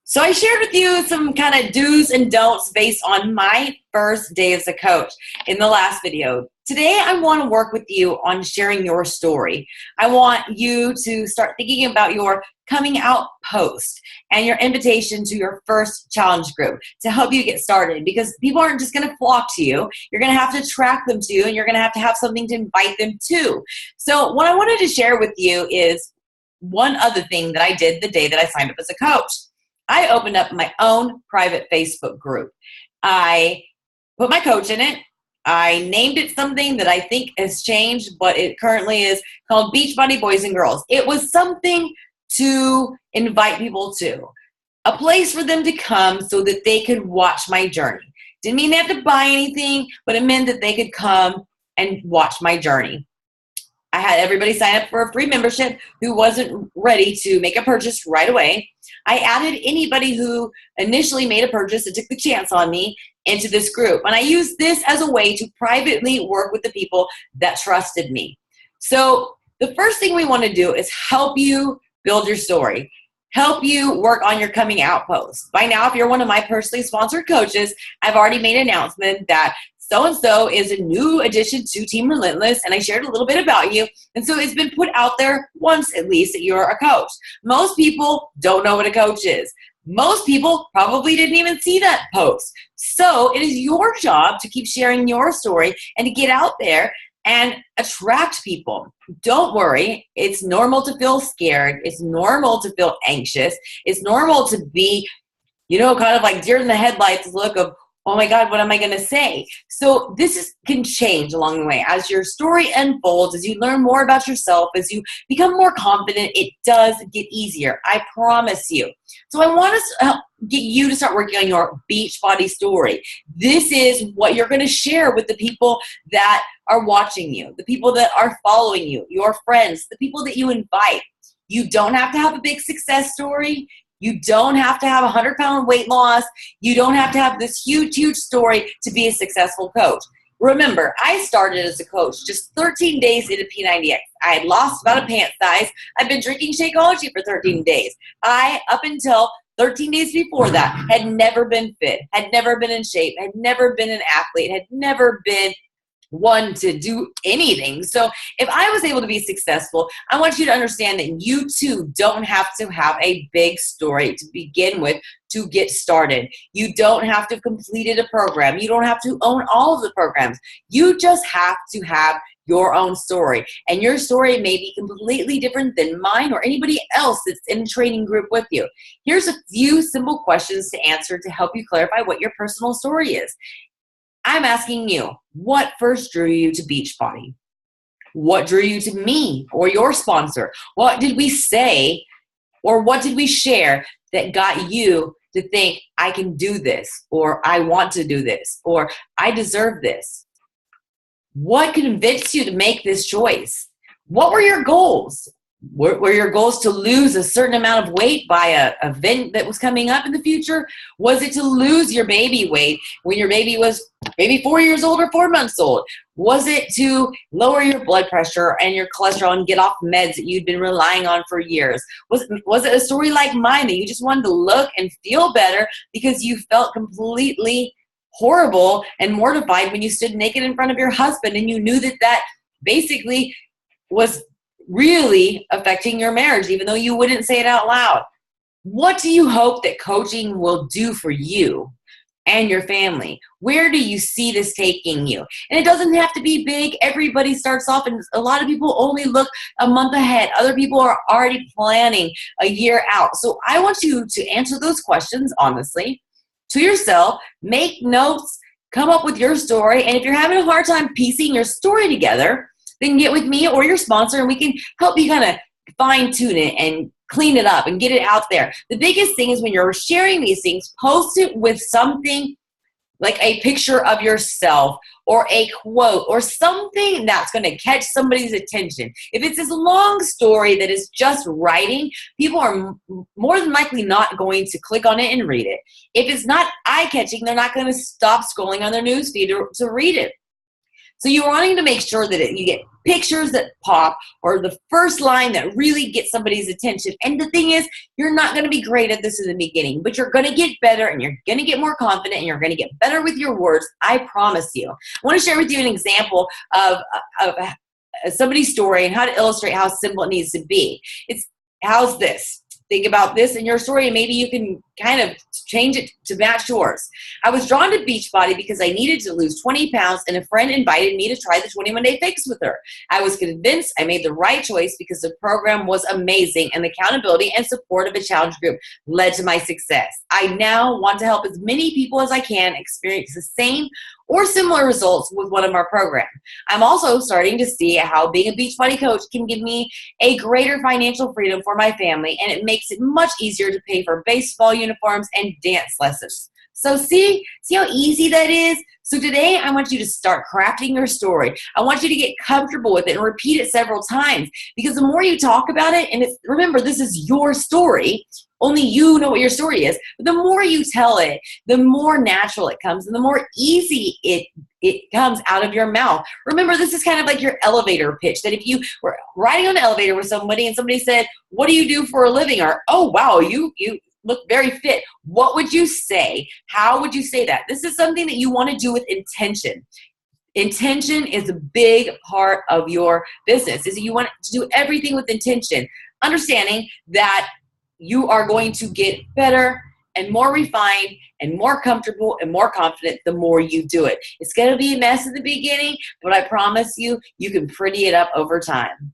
So I shared with you some kind of do's and don'ts based on my first day as a coach in the last video. Today, I want to work with you on sharing your story. I want you to start thinking about your coming out post and your invitation to your first challenge group to help you get started, because people aren't just going to flock to you. You're going to have to attract them to you, and you're going to have something to invite them to. So what I wanted to share with you is one other thing that I did the day that I signed up as a coach. I opened up my own private Facebook group. I put my coach in it. I named it something that I think has changed, but it currently is called Beachbody Boys and Girls. It was something to invite people to, a place for them to come so that they could watch my journey. Didn't mean they had to buy anything, but it meant that they could come and watch my journey. I had everybody sign up for a free membership who wasn't ready to make a purchase right away. I added anybody who initially made a purchase and took the chance on me into this group. And I used this as a way to privately work with the people that trusted me. So the first thing we want to do is help you build your story, help you work on your coming out post. By now, if you're one of my personally sponsored coaches, I've already made an announcement that so-and-so is a new addition to Team Relentless, and I shared a little bit about you. And so it's been put out there once at least that you're a coach. Most people don't know what a coach is. Most people probably didn't even see that post. So it is your job to keep sharing your story and to get out there and attract people. Don't worry. It's normal to feel scared. It's normal to feel anxious. It's normal to be, kind of like deer in the headlights look of, oh my God, what am I going to say? So can change along the way. As your story unfolds, as you learn more about yourself, as you become more confident, it does get easier. I promise you. So I want to get you to start working on your Beachbody story. This is what you're going to share with the people that are watching you, the people that are following you, your friends, the people that you invite. You don't have to have a big success story. You don't have to have a 100-pound weight loss. You don't have to have this huge, huge story to be a successful coach. Remember, I started as a coach just 13 days into P90X. I had lost about a pant size. I've been drinking Shakeology for 13 days. Up until 13 days before that, had never been fit, had never been in shape, had never been an athlete, had never been one to do anything. So if I was able to be successful, I want you to understand that you too don't have to have a big story to begin with to get started. You don't have to have completed a program. You don't have to own all of the programs. You just have to have your own story. And your story may be completely different than mine or anybody else that's in a training group with you. Here's a few simple questions to answer to help you clarify what your personal story is. I'm asking you, what first drew you to Beachbody? What drew you to me or your sponsor? What did we say or what did we share that got you to think, I can do this, or I want to do this, or I deserve this? What convinced you to make this choice? What were your goals? Were your goals to lose a certain amount of weight by an event that was coming up in the future? Was it to lose your baby weight when your baby was maybe 4 years old or 4 months old? Was it to lower your blood pressure and your cholesterol and get off meds that you'd been relying on for years? Was it a story like mine that you just wanted to look and feel better because you felt completely horrible and mortified when you stood naked in front of your husband and you knew that basically was really affecting your marriage, even though you wouldn't say it out loud? What do you hope that coaching will do for you and your family? Where do you see this taking you? And it doesn't have to be big. Everybody starts off, and a lot of people only look a month ahead. Other people are already planning a year out. So I want you to answer those questions honestly to yourself, make notes, come up with your story. And if you're having a hard time piecing your story together, then get with me or your sponsor and we can help you kind of fine tune it and clean it up and get it out there. The biggest thing is when you're sharing these things, post it with something like a picture of yourself or a quote or something that's going to catch somebody's attention. If it's this long story that is just writing, people are more than likely not going to click on it and read it. If it's not eye-catching, they're not going to stop scrolling on their newsfeed to read it. So you're wanting to make sure that you get pictures that pop or the first line that really gets somebody's attention. And the thing is, you're not going to be great at this in the beginning, but you're going to get better and you're going to get more confident and you're going to get better with your words. I promise you. I want to share with you an example of somebody's story and how to illustrate how simple it needs to be. How's this? Think about this in your story and maybe you can kind of change it to match yours. I was drawn to Beachbody because I needed to lose 20 pounds and a friend invited me to try the 21-day fix with her. I was convinced I made the right choice because the program was amazing and the accountability and support of a challenge group led to my success. I now want to help as many people as I can experience the same or similar results with one of our programs. I'm also starting to see how being a Beachbody coach can give me a greater financial freedom for my family, and it makes it much easier to pay for baseball uniforms and dance lessons. So see how easy that is? So today I want you to start crafting your story. I want you to get comfortable with it and repeat it several times, because the more you talk about it, and remember, this is your story, only you know what your story is. But the more you tell it, the more natural it comes and the more easy it comes out of your mouth. Remember, this is kind of like your elevator pitch, that if you were riding on an elevator with somebody and somebody said, "What do you do for a living?" Or, "Oh, wow, you look very fit." What would you say? How would you say that? This is something that you want to do with intention. Intention is a big part of your business. Is that you want to do everything with intention, understanding that you are going to get better and more refined and more comfortable and more confident the more you do it. It's going to be a mess at the beginning, but I promise you, you can pretty it up over time.